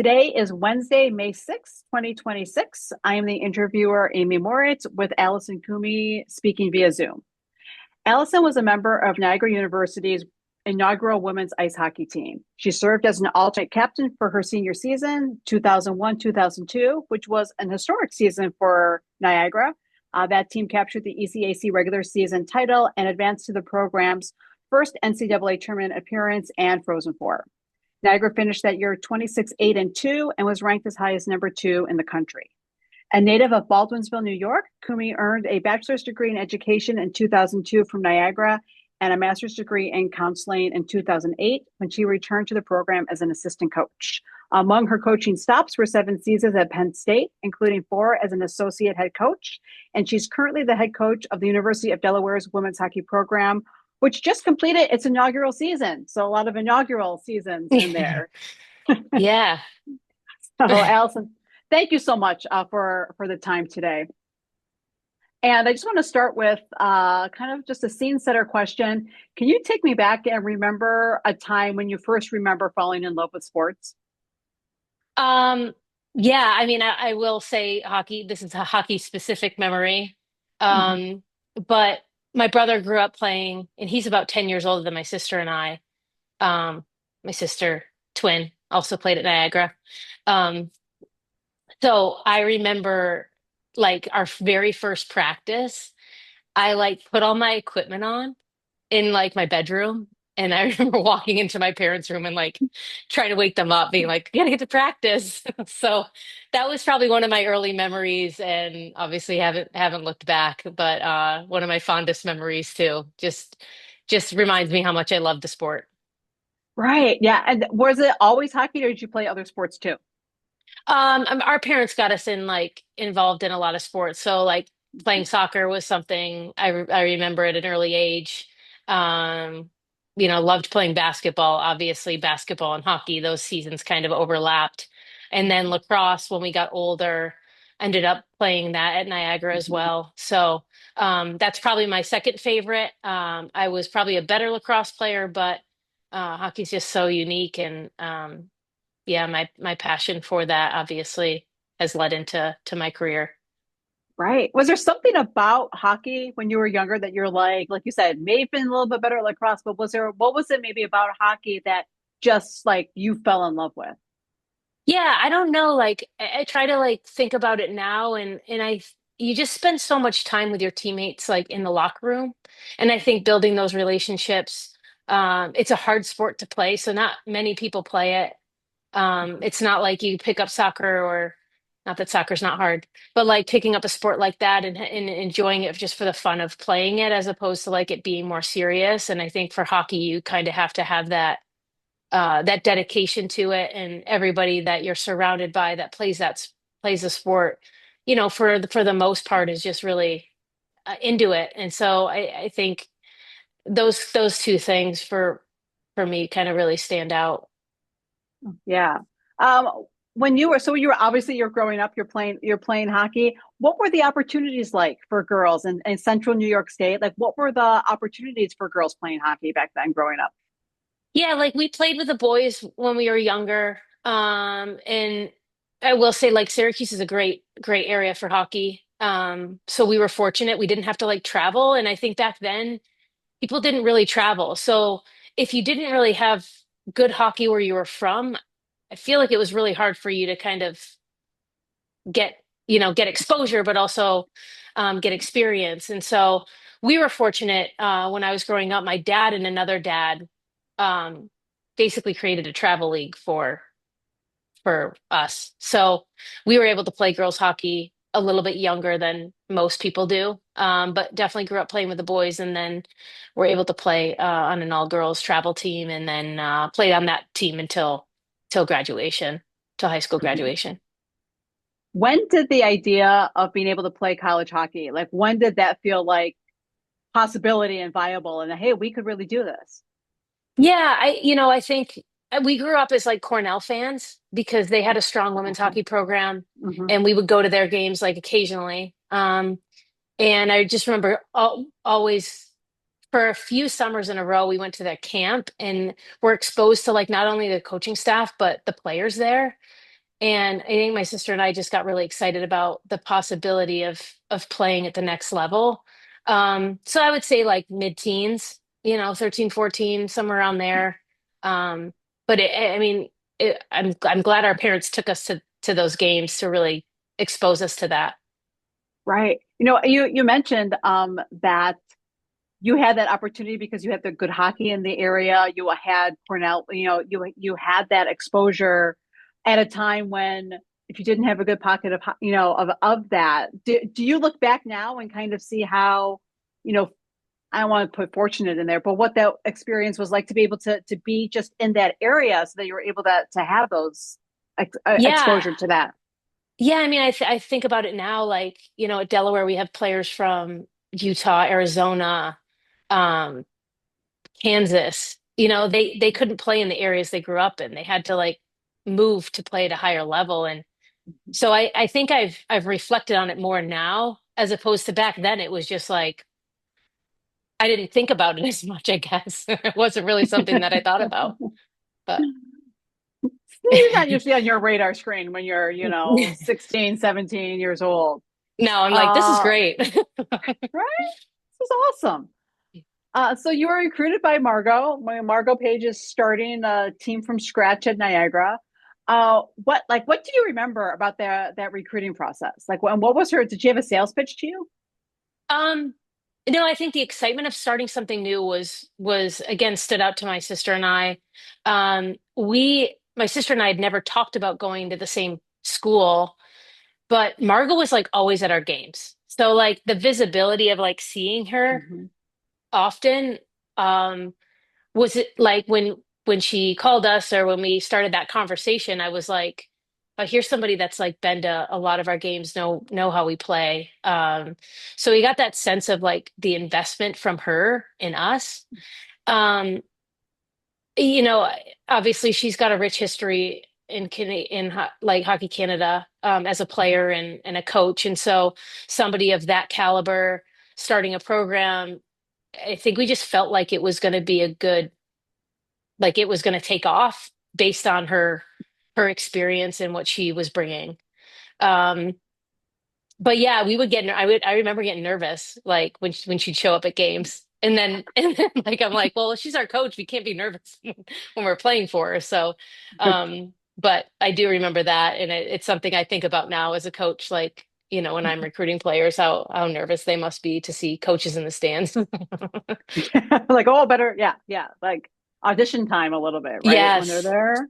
Today is Wednesday, May 6th, 2026. I am the interviewer, Amy Moritz, with Allison Coomey speaking via Zoom. Allison was a member of Niagara University's inaugural women's ice hockey team. She served as an alternate captain for her senior season, 2001-2002, which was an historic season for Niagara. That team captured the ECAC regular season title and advanced to the program's first NCAA tournament appearance and Frozen Four. Niagara finished that year 26-8-2 and was ranked as high as number 2 in the country. A native of Baldwin,ville New York, Coomey earned a bachelor's degree in education in 2002 from Niagara and a master's degree in counseling in 2008 when she returned to the program as an assistant coach. Among her coaching stops were 7 seasons at Penn State, including 4 as an associate head coach. And she's currently the head coach of the University of Delaware's women's hockey program, which just completed its inaugural season. So a lot of inaugural seasons in there. Yeah. So Allison, thank you so much for the time today. And I just want to start with kind of just a scene setter question. Can you take me back and remember a time when you first remember falling in love with sports? Um, yeah, I will say hockey. This is a hockey specific memory. Mhm. Um, but my brother grew up playing, and he's about 10 years older than my sister and I. My sister, twin, also played at Niagara. Um, so I remember like our very first practice, I like put all my equipment on in like my bedroom. And I remember walking into my parents' room and like trying to wake them up, being like, "You gotta get to practice." So that was probably one of my early memories, and obviously haven't looked back, but one of my fondest memories too. Just reminds me how much I love the sport. Right. Yeah. And was it always hockey or did you play other sports too? Our parents got us in like involved in a lot of sports. So like playing soccer was something I remember at an early age. Um, loved playing basketball. Obviously, basketball and hockey, those seasons kind of overlapped. And then lacrosse, when we got older, ended up playing that at Niagara as Mhm. well. So that's probably my second favorite. I was probably a better lacrosse player, but hockey's just so unique and yeah, my passion for that obviously has led into my career. Right. Was there something about hockey when you were younger that you're like you said, may have been a little bit better at lacrosse, but what was it maybe about hockey that just like you fell in love with? Yeah, I don't know. Like I try to like think about it now, and you just spend so much time with your teammates like in the locker room, and I think building those relationships. It's a hard sport to play, so not many people play it. It's not like you pick up soccer or not that soccer's not hard, but like picking up a sport like that and enjoying it just for the fun of playing it as opposed to like it being more serious. And I think for hockey, you kind of have to have that dedication to it, and everybody that you're surrounded by that plays the sport, for the most part is just really into it. And so I think those two things for me kind of really stand out. Yeah. When you were obviously you're growing up, you're playing hockey. What were the opportunities like for girls in central New York State? Like what were the opportunities for girls playing hockey back then growing up? Yeah, like we played with the boys when we were younger. And I will say like Syracuse is a great area for hockey. So we were fortunate. We didn't have to like travel. And I think back then people didn't really travel. So if you didn't really have good hockey where you were from, I feel like it was really hard for you to kind of get exposure, but also get experience. And so we were fortunate when I was growing up, my dad and another dad um, basically created a travel league for us. So we were able to play girls hockey a little bit younger than most people do, but definitely grew up playing with the boys, and then were able to play on an all girls travel team, and then played on that team until graduation, till high school Mhm. graduation. When did the idea of being able to play college hockey, like when did that feel like possibility and viable and hey, we could really do this? Yeah, I think we grew up as like Cornell fans because they had a strong women's Okay. hockey program, Hmm. and we would go to their games like occasionally. And I just remember always for a few summers in a row, we went to their camp and were exposed to like not only the coaching staff but the players there. And I think my sister and I just got really excited about the possibility of playing at the next level. So I would say like mid-teens, 13, 14, somewhere around there. Um, but I mean, I'm glad our parents took us to those games to really expose us to that. Right. You mentioned that you had that opportunity because you had the good hockey in the area. You had Cornell, you had that exposure at a time when if you didn't have a good pocket of of that. Do you look back now and kind of see how, you know, I don't want to put fortunate in there, but what that experience was like to be able to be just in that area so that you were able to have those Yeah. exposure to that. Yeah, I mean, I think about it now, like, at Delaware, we have players from Utah, Arizona, um, Kansas. They couldn't play in the areas they grew up in. They had to like move to play at a higher level. And so I think I've reflected on it more now as opposed to back then. It was just like I didn't think about it as much, I guess. It wasn't really something that I thought about. But You're not usually on your radar screen when you're, 16, 17 years old. now I'm like, this is Uh, great. right? This is awesome. So you were recruited by Margot. Margot Page is starting a team from scratch at Niagara. What do you remember about that recruiting process? Like, what was her? Did she have a sales pitch to you? Um, no, I think the excitement of starting something new was again stood out to my sister and I. My sister and I had never talked about going to the same school, but Margot was like always at our games. So like the visibility of like seeing her Hmm. often, um, was it like when she called us or when we started that conversation, I was like, here's somebody that's like been to a lot of our games, know how we play. So we got that sense of like the investment from her in us. Um, you know, obviously she's got a rich history like Hockey Canada, as a player and a coach, and so somebody of that caliber starting a program, I think we just felt like it was going to be a good like it was going to take off based on her experience and what she was bringing. Um, but yeah, I remember getting nervous like when she'd show up at games. And then like I'm like, well, she's our coach. We can't be nervous when we're playing for her. So, but I do remember that, and it's something I think about now as a coach. Like, when I'm recruiting players, how nervous they must be to see coaches in the stands. Like, oh, better, yeah, yeah, like audition time a little bit, right? When they're Yes, there.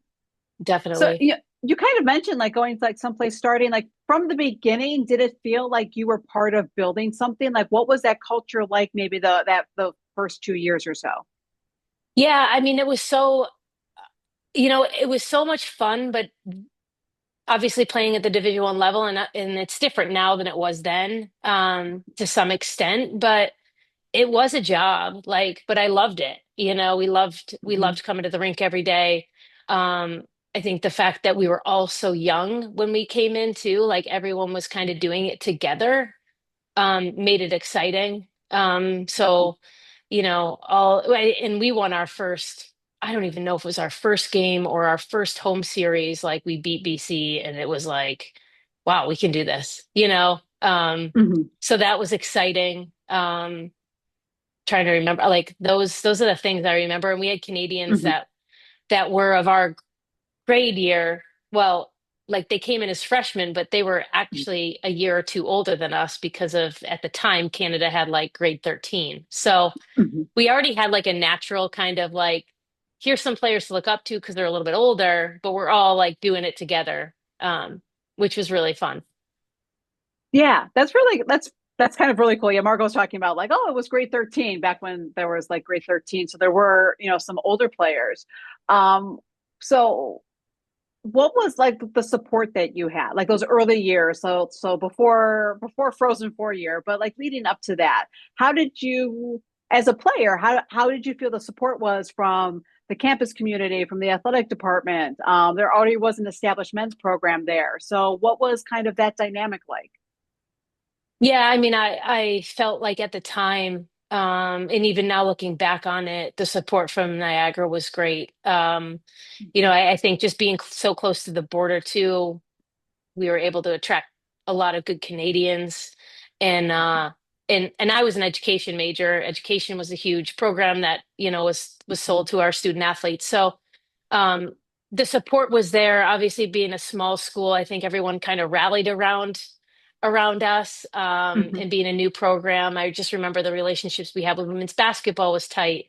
So definitely. you kind of mentioned like going to like someplace starting like from the beginning. Did it feel like you were part of building something? Like what was that culture like? Maybe the first 2 years or so. Yeah, I mean, it was so much fun, but obviously playing at the Division 1 level, and it's different now than it was then, to some extent, but it was a job, like, but I loved it. We Hmm. loved coming to the rink every day. Um, I think the fact that we were all so young when we came in too, like everyone was kind of doing it together, made it exciting. So, and we won our first, I don't even know if it was our first game or our first home series. Like we beat BC and it was like, wow, we can do this, you know? Hmm. So that was exciting. Trying to remember, like those are the things I remember. And we had Canadians Hmm. that were of our grade year. Well, like they came in as freshmen, but they were actually a year or two older than us because of at the time Canada had like grade 13. So Hmm. we already had like a natural kind of like here's some players to look up to because they're a little bit older, but we're all like doing it together, which was really fun. Yeah, that's kind of really cool. Yeah, Margot's talking about like, oh, it was grade 13 back when there was like grade 13. So there were, some older players. Um, so what was like the support that you had like those early years, so before Frozen 4 year, but like leading up to that, how did you, as a player, how did you feel the support was from the campus community, from the athletic department? There already was an established men's program there, so what was kind of that dynamic like? Yeah, I mean, I felt like at the time. And even now looking back on it, the support from Niagara was great. I think just being so close to the border too, we were able to attract a lot of good Canadians. And I was an education major. Education was a huge program that, was Mhm. sold to our student athletes. So um, the support was there. Obviously, being a small school, I think everyone kind of rallied around us. Mhm. And being a new program, I just remember the relationships we had with women's basketball was tight.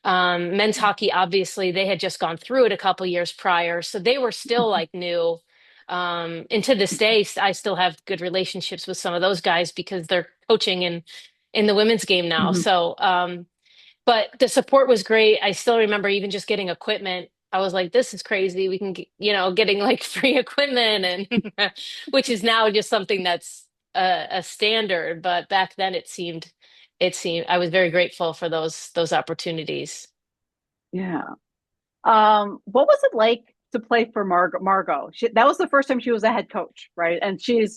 Men's hockey, obviously, they had just gone through it a couple years prior, so they were still like new. And to this day, I still have good relationships with some of those guys because they're coaching in the women's game now. Mhm. So, but the support was great. I still remember even just getting equipment. I was like, this is crazy. We can get, getting like free equipment and which is now just something that's a standard. But back then it seemed I was very grateful for those opportunities. Yeah. What was it like to play for Margot? That was the first time she was a head coach, right? And she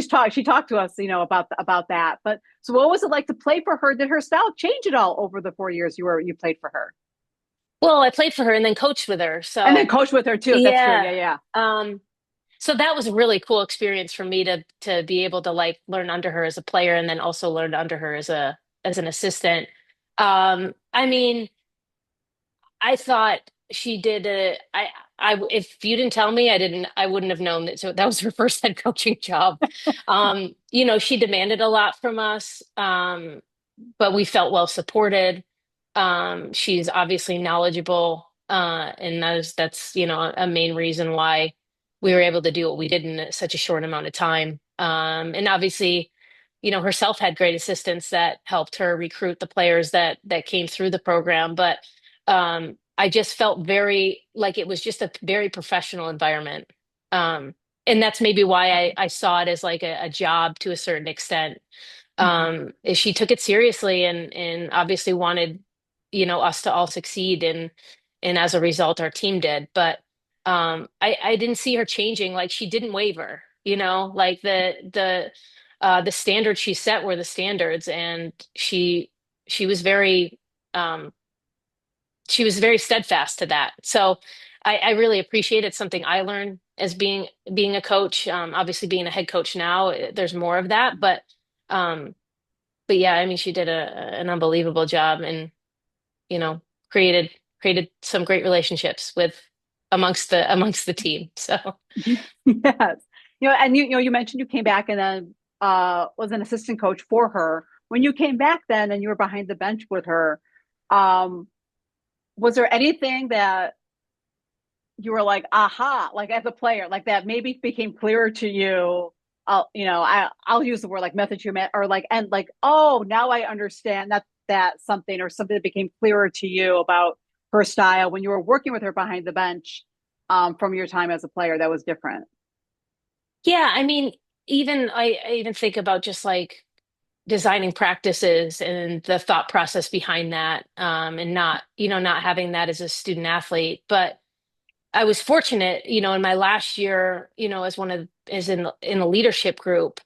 talked to us, about that. But so what was it like to play for her? Did her style change at all over the 4 years you played for her? Well, I played for her and then coached with her. And then So coached with her too. That's true. yeah. Yeah, yeah. So that was a really cool experience for me to be able to like learn under her as a player and then also learn under her as an assistant. I mean, I thought she did if you didn't tell me, I wouldn't have known that. So that was her first head coaching job. She demanded a lot from us, but we felt well supported. She's obviously knowledgeable, and that's a main reason why we were able to do what we did in such a short amount of time. And obviously, herself had great assistants that helped her recruit the players that came through the program. But I just felt very like it was just a very professional environment. Um, and that's maybe why I saw it as like a job to a certain extent. Mhm. Is she took it seriously and obviously wanted, us to all succeed and as a result our team did. But I didn't see her changing. Like she didn't waver, like the standards she set were the standards, and she was very um she was very steadfast to that. So I really appreciate it. It's something I learned as being a coach. Obviously being a head coach now, there's more of that, um but yeah, I mean, she did an unbelievable job and, you know, created created some great relationships with amongst the team. So Yes. And you mentioned you came back and then was an assistant coach for her. When you came back then and you were behind the bench with her, um, was there anything that you were like, aha, like as a player, like that maybe became clearer to you? I'll use the word like method to or like, and like, oh, now I understand that something or something that became clearer to you about her style when you were working with her behind the bench, from your time as a player that was different. yeah, I mean, I even think about just like designing practices and the thought process behind that, and not having that as a student athlete. But I was fortunate, in my last year, as one of as in a leadership group,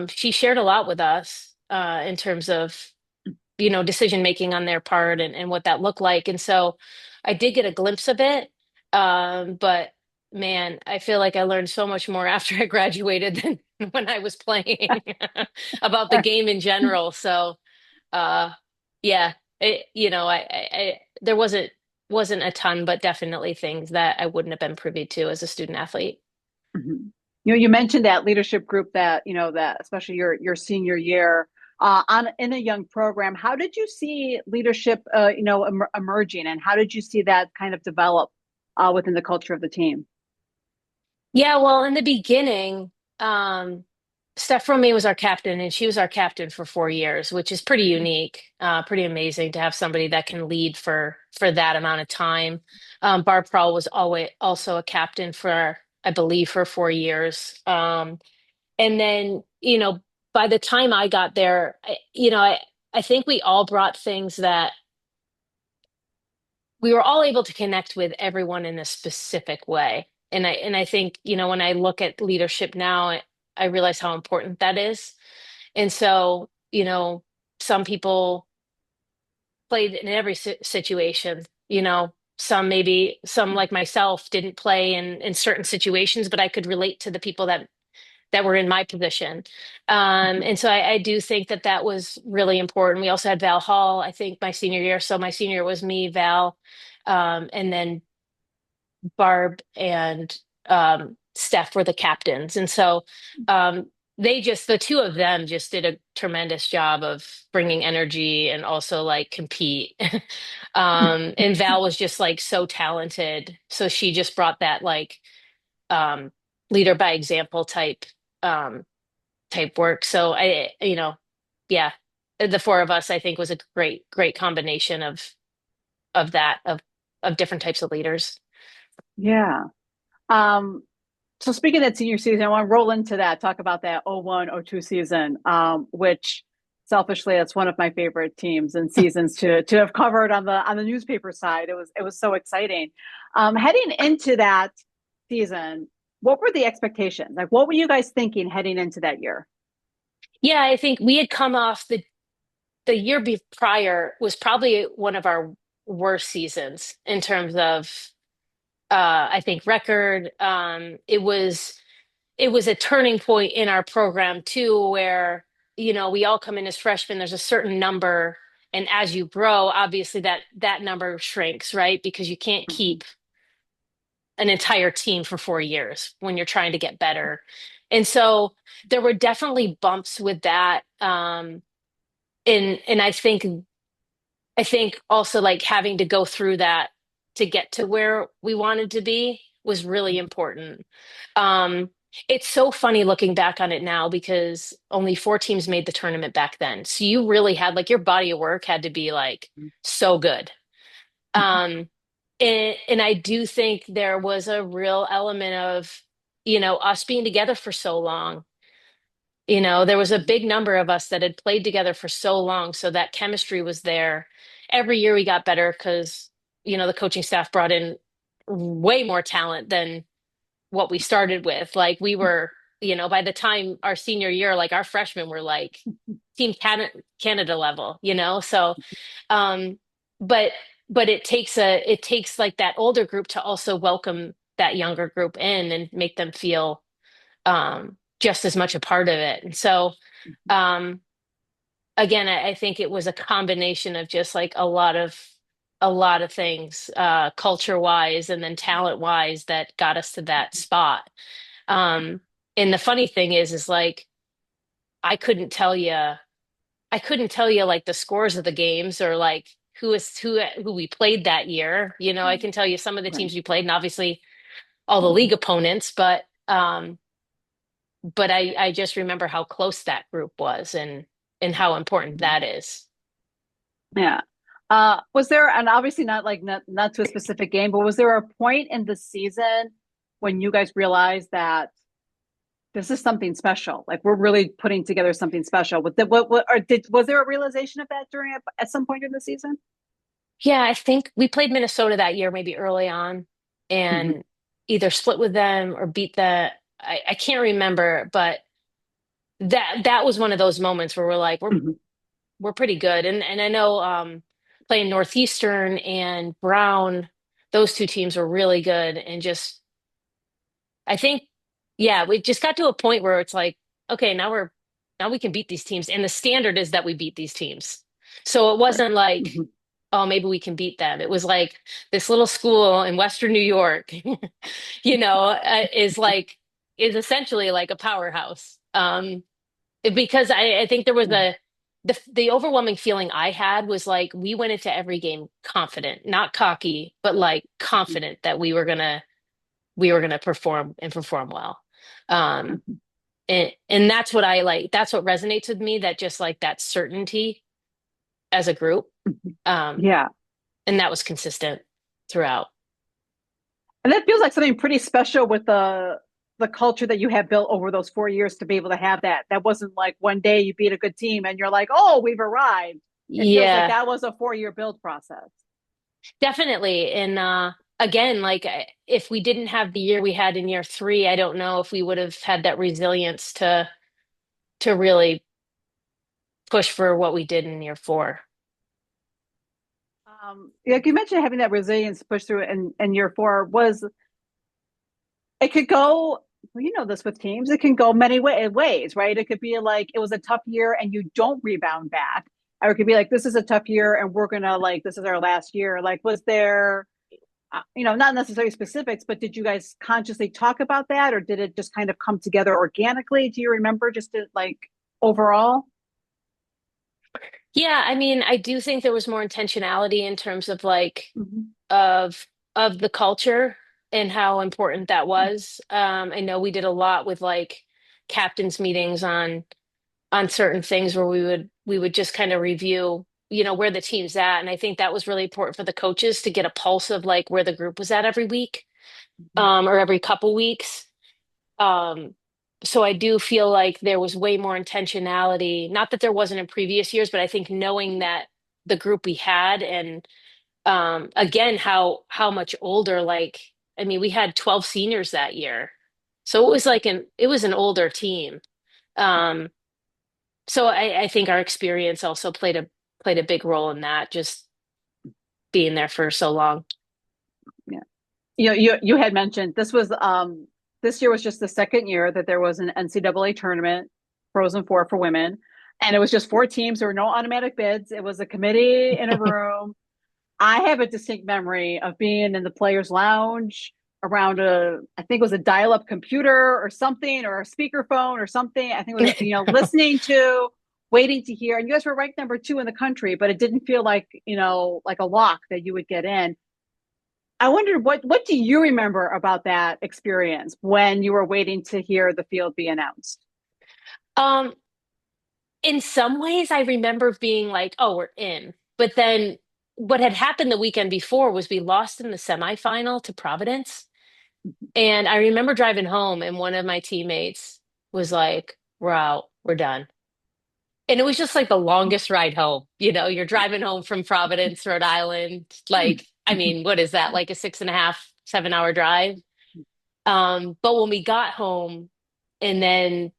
she shared a lot with us in terms of decision making on their part and what that looked like. And so I did get a glimpse of it. But man, I feel like I learned so much more after I graduated than when I was playing about the game in general. So uh yeah, there wasn't a ton, but definitely things that I wouldn't have been privy to as a student athlete. Mhm. You mentioned that leadership group that, that especially your senior year, on in a young program. How did you see leadership, emerging, and how did you see that kind of develop, within the culture of the team? Yeah, well, in the beginning, um, Steph Romay was our captain, and she was our captain for 4 years, which is pretty unique, pretty amazing to have somebody that can lead for that amount of time. Barb Prawl was always also a captain for, I believe, for 4 years. And then, by the time I got there, I think we all brought things that we were all able to connect with everyone in a specific way. And I think, when I look at leadership now, I realize how important that is. And so, some people played in every situation. Some like myself didn't play in certain situations, but I could relate to the people that were in my position. And so I do think that that was really important. We also had Val Hall, I think, my senior year. So my senior year was me, Val, and then Barb and Steph were the captains. And so the two of them just did a tremendous job of bringing energy and also like compete. And Val was just like so talented. So she just brought that like um, leader by example um, type work. So yeah, the four of us, I think, was a great combination of that, of different types of leaders. Yeah. Um, so speaking of senior season, I want to roll into that, talk about that 01-02 season, which selfishly that's one of my favorite teams and seasons to have covered on the newspaper side. It was so exciting. Heading into that season, what were the expectations? Like what were you guys thinking heading into that year? Yeah, I think we had come off the year prior was probably one of our worst seasons in terms of I think record. It was a turning point in our program too, where we all come in as freshmen. There's a certain number, and as you grow, obviously that number shrinks, right? Because you can't Mhm. keep an entire team for 4 years when you're trying to get better. And so there were definitely bumps with that. And I think also like having to go through that to get to where we wanted to be was really important. Um, it's so funny looking back on it now because only four teams made the tournament back then. So you really had like your body of work had to be like so good. Um, and I do think there was a real element of, us being together for so long. There was a big number of us that had played together for so long, so that chemistry was there. Every year we got better because, the coaching staff brought in way more talent than what we started with. Like we were, by the time our senior year, like our freshmen were like Team Canada level, So, um, but it takes like that older group to also welcome that younger group in and make them feel just as much a part of it. And so, um, again, I think it was a combination of just like a lot of things, culture wise and then talent wise that got us to that spot. Um, and the funny thing is like I couldn't tell you, I couldn't tell you like the scores of the games or like who we played that year. I can tell you some of the Right. teams we played and obviously all the league opponents, but I just remember how close that group was and how important that is. Yeah. Was there, and obviously not to a specific game, but was there a point in the season when you guys realized that this is something special? Like we're really putting together something special. What or did was there a realization of that at some point in the season? Yeah, I think we played Minnesota that year, maybe early on, Hmm. and either split with them or beat I can't remember, but that was one of those moments where we're like, Hmm. we're pretty good. And I know playing Northeastern and Brown, those two teams were really good. And just I think, yeah, we just got to a point where it's like, okay, now we can beat these teams. And the standard is that we beat these teams. So it Right. wasn't like, Hmm. oh, maybe we can beat them. It was like this little school in Western New York, is essentially like a powerhouse. Because I think there was the overwhelming feeling I had was like we went into every game confident, not cocky, but like confident that we were gonna perform and perform well. Um, and that's what I like. That's what resonates with me. That just like that certainty as a group. Um, Yeah. and that was consistent throughout. And that feels like something pretty special with the culture that you have built over those 4 years to be able to have that. That wasn't like one day you beat a good team and you're like, oh, we've arrived. It feels like Yeah, that was a 4 year build process. definitely. And again, like if we didn't have the year we had in year three, I don't know if we would have had that resilience to really push for what we did in year four. Like you mentioned, having that resilience to push through in year four was it could go. Well, you know this with teams, it can go many ways, right? It could be like it was a tough year and you don't rebound back, or it could be like this is a tough year and we're gonna like this is our last year. Like, was there, not necessarily specifics, but did you guys consciously talk about that, or did it just kind of come together organically? Do you remember just like overall? Yeah, I mean, I do think there was more intentionality in terms of like Mm-hmm. of of the culture and how important that was. I know we did a lot with like captains meetings on certain things where we would just kind of review, where the team's at. And I think that was really important for the coaches to get a pulse of like where the group was at every week, or every couple weeks. Um, so I do feel like there was way more intentionality. Not that there wasn't in previous years, but I think knowing that the group we had and again how much older, like I mean we had 12 seniors that year. So it was an older team. Um, so I think our experience also played a big role in that, just being there for so long. Yeah. You had mentioned this year was just the second year that there was an NCAA tournament, Frozen Four for women, and it was just four teams. There were no automatic bids. It was a committee in a room. I have a distinct memory of being in the players' lounge around I think it was a dial-up computer or something, or a speakerphone or something. I think it was, listening to, waiting to hear. And you guys were ranked number two in the country, but it didn't feel like, like a lock that you would get in. I wondered what do you remember about that experience when you were waiting to hear the field be announced? Um, in some ways, I remember being like, "Oh, we're in." But then, what had happened the weekend before was we lost in the semifinal to Providence, and I remember driving home, and one of my teammates was like, "We're out. We're done." And it was just like the longest ride home. You're driving home from Providence, Rhode Island. Like, I mean, what is that? Like a 6.5, 7 hour drive. But when we got home and then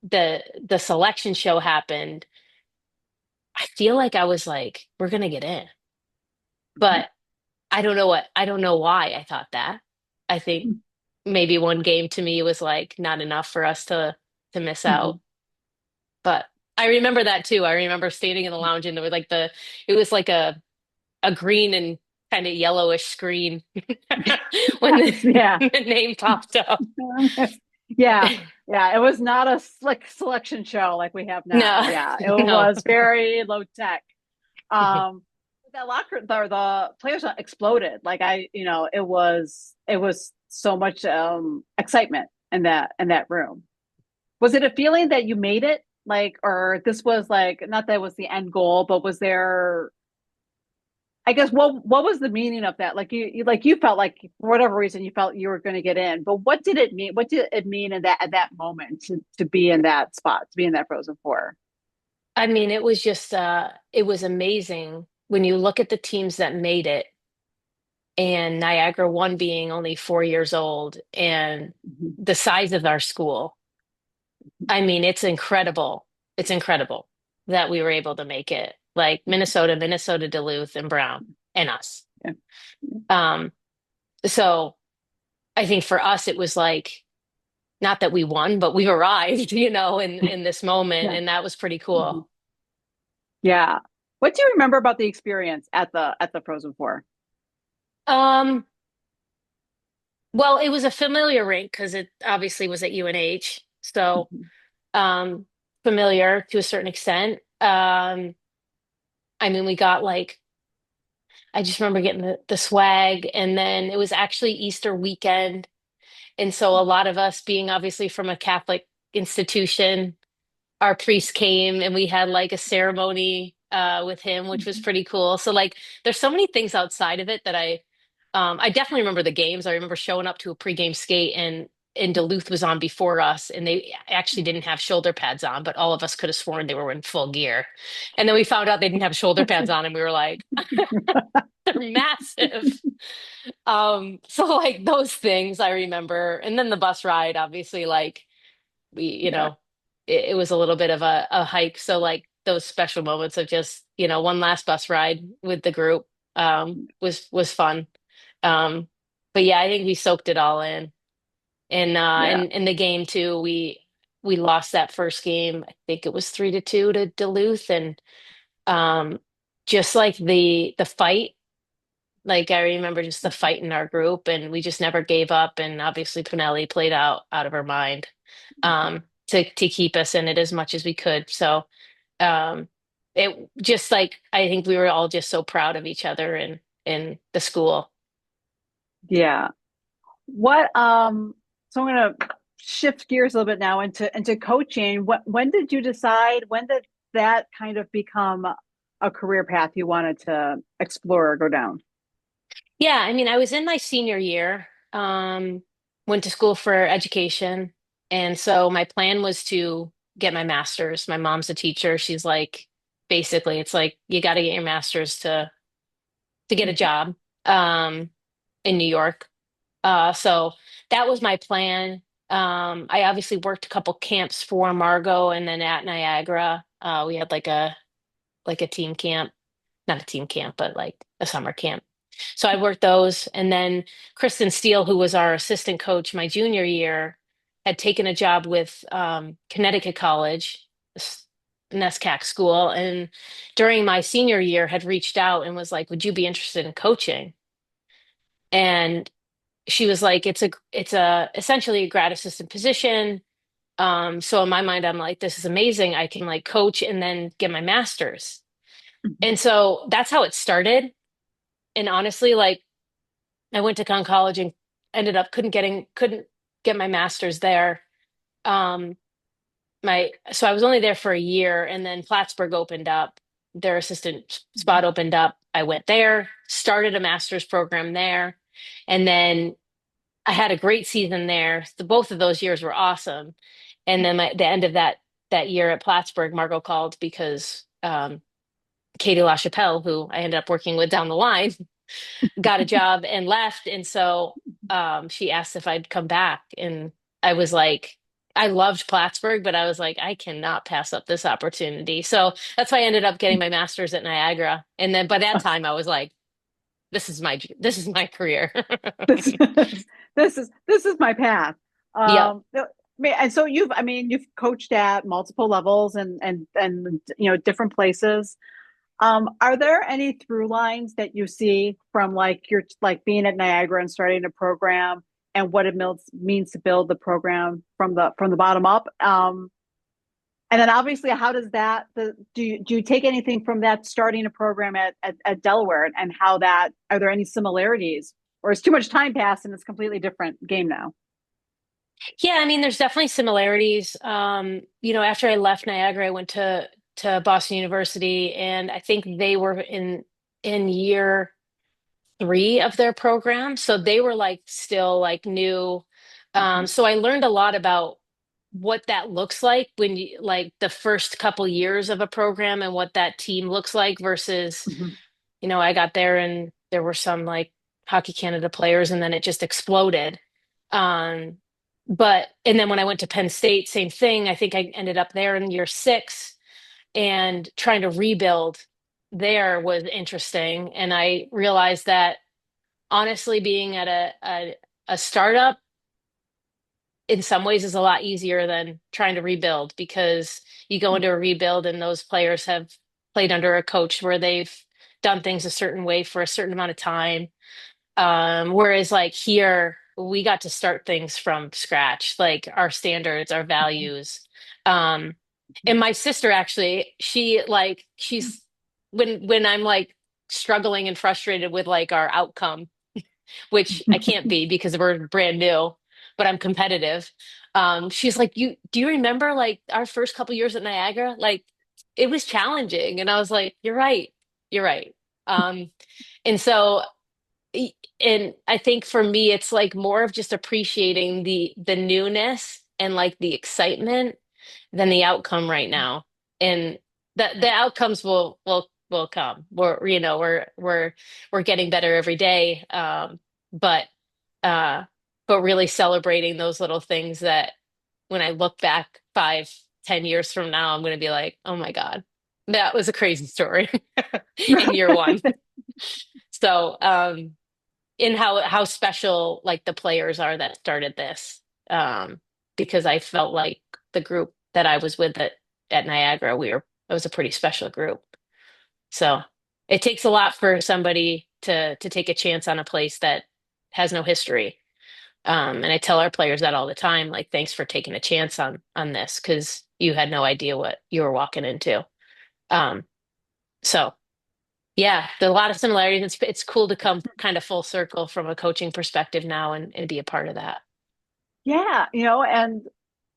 the selection show happened, I feel like I was like, we're gonna get in. But I don't know why I thought that. I think maybe one game to me was like not enough for us to miss out. But I remember that too. I remember standing in the lounge and there was like it was like a green and kind of yellowish screen when Yeah. the name popped up. Yeah. Yeah. It was not a slick selection show like we have now. No, Yeah. It no. was very low tech. Um, that locker, the players exploded. Like it was so much excitement in that room. Was it a feeling that you made it? Like, or this was like, not that it was the end goal, but was there, I guess, what was the meaning of that? Like you felt like for whatever reason you felt you were going to get in, but what did it mean? What did it mean in that at that moment to be in that spot, to be in that Frozen Four? I mean, it was amazing when you look at the teams that made it, and Niagara one being only 4 years old and Mhm. the size of our school. I mean, it's incredible. It's incredible that we were able to make it. Like Minnesota, Duluth, and Brown, and us. Yeah. Um, so I think for us, it was like not that we won, but we arrived, in this moment, Yeah. and that was pretty Mhm. cool. Yeah. What do you remember about the experience at the Frozen Four? Um, well, it was a familiar rink because it obviously was at UNH, so Mhm. um, familiar to a certain extent. I mean, we got like I just remember getting the swag, and then it was actually Easter weekend. And so a lot of us being obviously from a Catholic institution, our priest came and we had like a ceremony with him, which was pretty cool. So like there's so many things outside of it that I definitely remember the games. I remember showing up to a pregame skate and Duluth was on before us and they actually didn't have shoulder pads on, but all of us could have sworn they were in full gear. And then we found out they didn't have shoulder pads on and we were like, they're massive. So like those things I remember. And then the bus ride, obviously, like we, Yeah. it was a little bit of a hike. So like those special moments of just, one last bus ride with the group. was fun. Um, but yeah, I think we soaked it all in. And Yeah. in the game too, we lost that first game. I think it was 3-2 to Duluth, and um, just like the fight. Like I remember just the fight in our group, and we just never gave up. And obviously, Pinelli played out of her mind to keep us in it as much as we could. So um, it just like I think we were all just so proud of each other and in the school. Yeah. What so I'm gonna shift gears a little bit now into coaching. When did you decide, when did that kind of become a career path you wanted to explore or go down? Yeah, I mean, I was in my senior year, went to school for education, and so my plan was to get my master's. My mom's a teacher. She's like, basically, it's like you got to get your master's to get a job in New York. So that was my plan. I obviously worked a couple camps for Margot, and then at Niagara, we had like a team camp, not a team camp, but like a summer camp. So I worked those, and then Kristen Steele, who was our assistant coach my junior year, had taken a job with Connecticut College, an ESCAC school, and during my senior year had reached out and was like, "Would you be interested in coaching?" And she was like, it's a essentially a grad assistant position. So in my mind, I'm like, this is amazing. I can like coach and then get my master's. Mhm. And so that's how it started. And honestly, like I went to Conn College and ended up couldn't get my master's there. Um, my so I was only there for a year, and then Plattsburgh opened up, their assistant spot opened up. I went there, started a master's program there, and then I had a great season there. Both of those years were awesome. And then the end of that year at Plattsburgh, Margot called because Katie LaChapelle, who I ended up working with down the line, got a job and left. And so she asked if I'd come back. And I was like, I loved Plattsburgh, but I was like, I cannot pass up this opportunity. So that's why I ended up getting my master's at Niagara. And then by that time, I was like, this is my career. This this is my path. Yep. And so you've coached at multiple levels and different places. Are there any through lines that you see from like your like being at Niagara and starting a program and what it means to build the program from the bottom up? And then obviously, how does do you take anything from that starting a program at Delaware, and how that, are there any similarities, or is too much time passed and it's a completely different game now? Yeah, I mean, there's definitely similarities. After I left Niagara, I went to Boston University, and I think they were in year three of their program, so they were like still like new. Mhm. So I learned a lot about what that looks like when you like the first couple years of a program and what that team looks like versus, Mhm. I got there and there were some like Hockey Canada players, and then it just exploded. Um, and then when I went to Penn State, same thing. I think I ended up there in year six, and trying to rebuild there was interesting. And I realized that honestly, being at a startup in some ways is a lot easier than trying to rebuild, because you go into a rebuild and those players have played under a coach where they've done things a certain way for a certain amount of time. Whereas like here, we got to start things from scratch, like our standards, our Mhm. values. Um, and my sister actually, she's when I'm like struggling and frustrated with like our outcome, which I can't be because we're brand new, but I'm competitive. She's like, "You do you remember like our first couple years at Niagara? Like it was challenging." And I was like, "You're right. You're right." Um, and so e- and I think for me it's like more of just appreciating the newness and like the excitement than the outcome right now. And the outcomes will come. We're getting better every day. But uh but really celebrating those little things that when I look back 5, 10 years from now, I'm gonna be like, oh my God, that was a crazy story in year one. So, in how special like the players are that started this. Because I felt like the group that I was with at Niagara, it was a pretty special group. So it takes a lot for somebody to take a chance on a place that has no history. And I tell our players that all the time, like, thanks for taking a chance on this because you had no idea what you were walking into. Um, so yeah, there are a lot of similarities. It's cool to come kind of full circle from a coaching perspective now and be a part of that. Yeah, and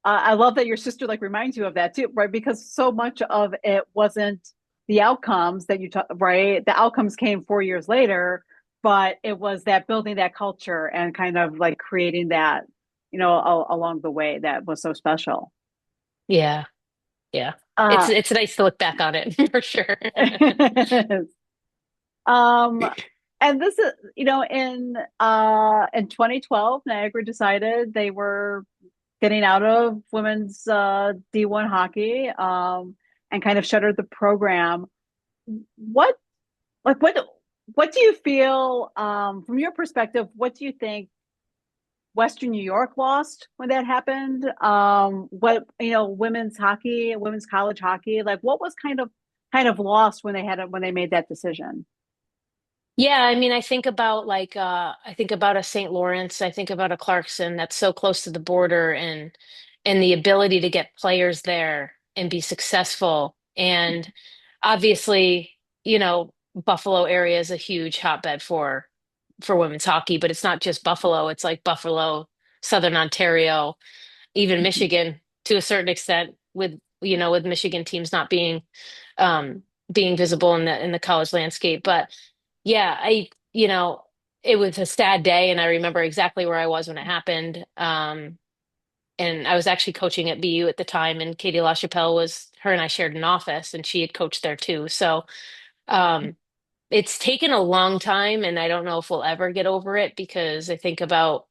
I love that your sister like reminds you of that too, right? Because so much of it wasn't the outcomes that you talk, right? The outcomes came 4 years later, but it was that building that culture and kind of like creating that, along the way that was so special. Yeah, yeah. Uh, It's nice to look back on it for sure. um, and this is, in 2012, Niagara decided they were getting out of women's D1 hockey, and kind of shuttered the program. What like what do you feel, from your perspective, what do you think Western New York lost when that happened? What, women's hockey, women's college hockey, like what was kind of lost when they made that decision? Yeah, I mean, I think about a St. Lawrence, I think about a Clarkson that's so close to the border and the ability to get players there and be successful. And obviously, Buffalo area is a huge hotbed for women's hockey, but it's not just Buffalo, it's like Buffalo, Southern Ontario, even Mhm. Michigan to a certain extent with Michigan teams not being visible in the college landscape. But yeah, it was a sad day, and I remember exactly where I was when it happened. And I was actually coaching at BU at the time, and Katie LaChapelle her and I shared an office, and she had coached there too. So um, it's taken a long time, and I don't know if we'll ever get over it because I think about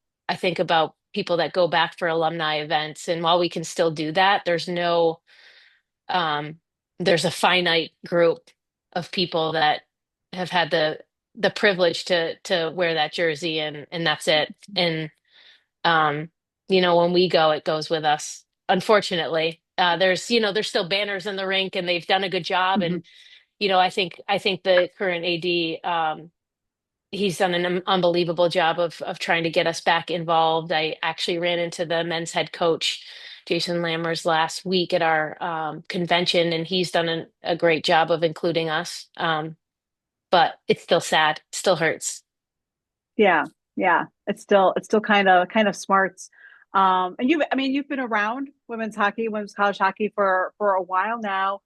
people that go back for alumni events, and while we can still do that, um, there's a finite group of people that have had the privilege to wear that jersey and that's it. And um, when we go, it goes with us. Unfortunately, there's still banners in the rink and they've done a good job. And Mhm. I think the current AD, he's done an unbelievable job of trying to get us back involved. I actually ran into the men's head coach, Jason Lammers, last week at our convention, and he's done a great job of including us. But it's still sad, it still hurts. Yeah, yeah. It's still kind of smarts. And you've been around women's hockey, women's college hockey for a while now.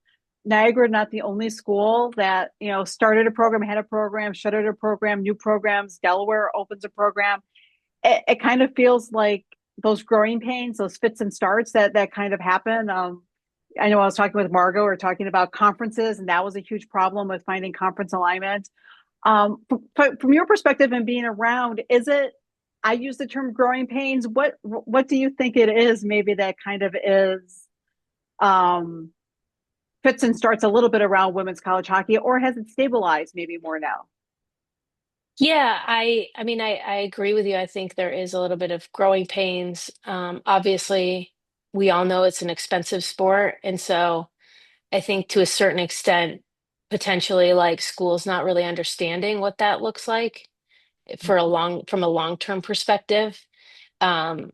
Niagara, not the only school that, started a program, had a program, shuttered a program, new programs. Delaware opens a program. It kind of feels like those growing pains, those fits and starts that kind of happen. I know I was talking with Margot, we are talking about conferences, and that was a huge problem with finding conference alignment. From your perspective and being around, is it? I use the term growing pains. What do you think it is? Maybe that kind of is, um, fits and starts a little bit around women's college hockey, or has it stabilized maybe more now? Yeah, I agree with you. I think there is a little bit of growing pains. Obviously, we all know it's an expensive sport, and so I think to a certain extent, potentially like schools not really understanding what that looks like from a long-term perspective. Um,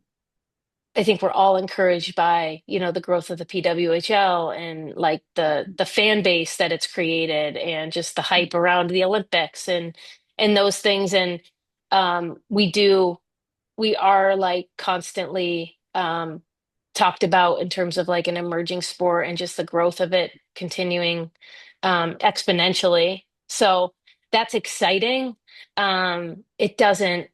I think we're all encouraged by, the growth of the PWHL and like the fan base that it's created and just the hype around the Olympics and those things. And we are like constantly talked about in terms of like an emerging sport and just the growth of it continuing exponentially. So that's exciting. It doesn't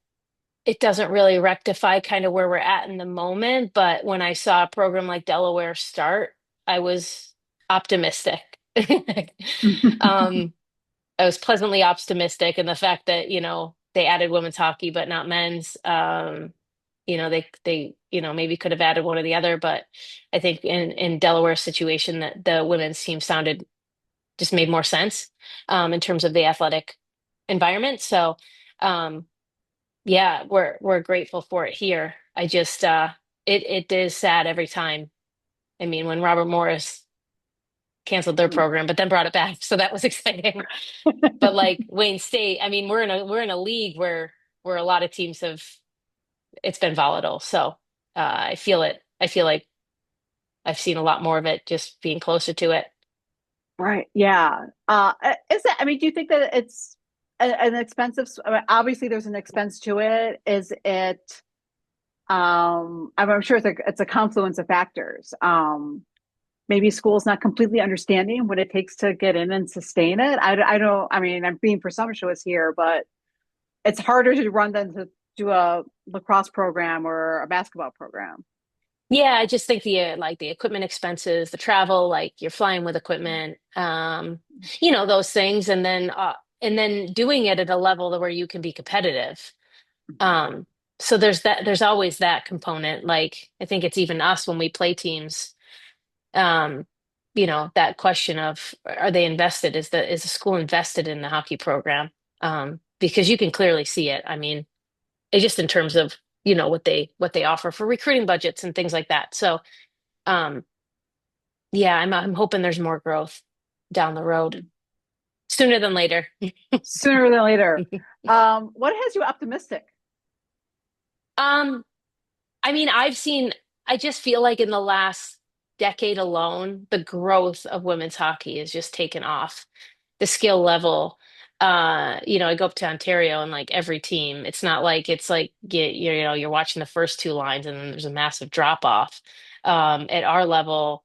really rectify kind of where we're at in the moment, but when I saw a program like Delaware start, I was optimistic. Um, I was pleasantly optimistic, and the fact that, they added women's hockey but not men's, they maybe could have added one or the other, but I think in Delaware's situation that the women's team sounded just made more sense in terms of the athletic. environment. So, um, yeah, we're grateful for it here. I just it is sad every time. I mean, when Robert Morris canceled their program, but then brought it back, so that was exciting. But like Wayne State, I mean, we're in a league where a lot of teams have it's been volatile. So I feel it. I feel like I've seen a lot more of it just being closer to it. Right. Yeah. Is it, I mean, do you think that it's an expensive, I mean, obviously there's an expense to it. Is it, I'm sure it's a confluence of factors. Maybe school's not completely understanding what it takes to get in and sustain it. I don't, I mean, I'm being presumptuous here, but it's harder to run than to do a lacrosse program or a basketball program. Yeah, I just think the like the equipment expenses, the travel, like you're flying with equipment, those things, and then doing it at a level where you can be competitive. Um, so there's always that component. Like I think it's even us when we play teams, um, that question of are they invested? Is the school invested in the hockey program? Because you can clearly see it. I mean, it just in terms of, what they offer for recruiting budgets and things like that. So um, yeah, I'm hoping there's more growth down the road sooner than later. Sooner than later. What has you optimistic? Um, I mean, I just feel like in the last decade alone, the growth of women's hockey has just taken off. The skill level, I go up to Ontario and like every team, it's not like it's like you're watching the first two lines and then there's a massive drop off. At our level,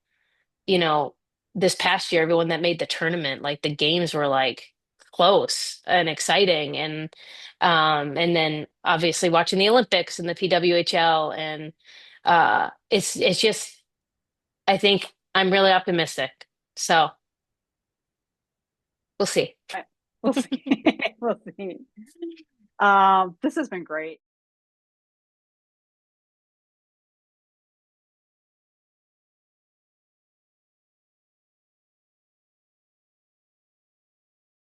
you know, this past year, everyone that made the tournament, like the games were like close and exciting. And then obviously watching the Olympics and the PWHL and it's just I think I'm really optimistic. So we'll see. Right. We'll see. We'll see. This has been great.